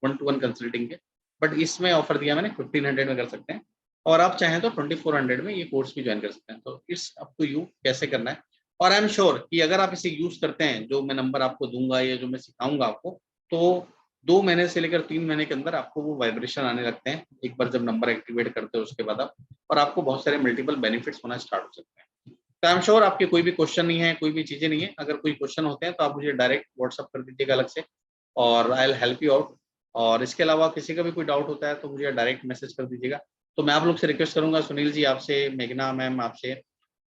1-to-1 कंसल्टिंग के, बट इसमें ऑफर दिया मैंने 1500 में कर सकते हैं। और आप चाहें तो 2400 में ये कोर्स भी ज्वाइन कर सकते हैं। तो इट्स अप टू यू कैसे करना है। और आई एम श्योर कि अगर आप इसे यूज करते हैं, जो मैं नंबर आपको दूंगा या जो मैं सिखाऊंगा आपको, तो 2 महीने से लेकर 3 महीने के अंदर आपको वो वाइब्रेशन आने लगते हैं, एक बार जब नंबर एक्टिवेट करते हो उसके बाद आप, और आपको बहुत सारे मल्टीपल बेनिफिट्स होना स्टार्ट हो सकते हैं। तो आई एम श्योर आपके कोई भी क्वेश्चन नहीं है, कोई भी चीजें नहीं है। अगर कोई क्वेश्चन होते हैं तो आप मुझे डायरेक्ट व्हाट्सअप कर दीजिएगा अलग से, और I will help you out. और इसके अलावा किसी का भी कोई डाउट होता है तो मुझे डायरेक्ट मैसेज कर दीजिएगा। तो मैं आप लोग से रिक्वेस्ट करूंगा, सुनील जी आपसे, मेघना मैम आपसे,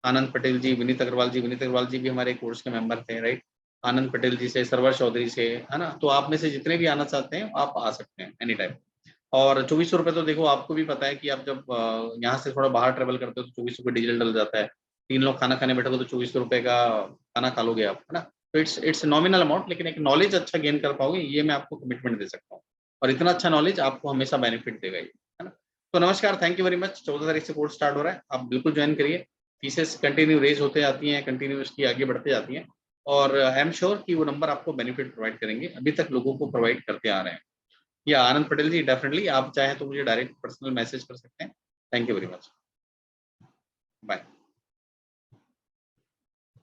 आनंद पटेल जी, विनीत अग्रवाल जी भी हमारे कोर्स के मेंबर थे, राइट। आनंद पटेल जी से, सरवर चौधरी से, है ना। तो आप में से जितने भी आना चाहते हैं आप आ सकते हैं एनी टाइम। और 2400 रुपये तो देखो आपको भी पता है कि आप जब यहाँ से थोड़ा बाहर ट्रेवल करते हो तो 2400 रुपये डीजल डल जाता है। 3 लोग खाना खाने बैठोगे तो 2400 रुपये का खाना खा लोगे आप, है ना। तो इट्स नॉमिनल अमाउंट, लेकिन एक नॉलेज अच्छा गेन कर पाओगे, ये मैं आपको कमिटमेंट दे सकता हूँ। और इतना अच्छा नॉलेज आपको हमेशा बेनिफिट देगा ये, है ना। तो नमस्कार, थैंक यू वेरी मच। 14 तारीख से कोर्स स्टार्ट हो रहा है, आप बिल्कुल ज्वाइन करिए। फीसेस कंटिन्यू रेज होते जाती हैं, कंटिन्यू इसकी आगे बढ़ते जाती हैं, और आई एम श्योर कि वो नंबर आपको बेनिफिट प्रोवाइड करेंगे, अभी तक लोगों को प्रोवाइड करते आ रहे हैं। या आनंद पटेल जी, डेफिनेटली आप चाहें तो मुझे डायरेक्ट पर्सनल मैसेज कर सकते हैं। Thank you very much, bye.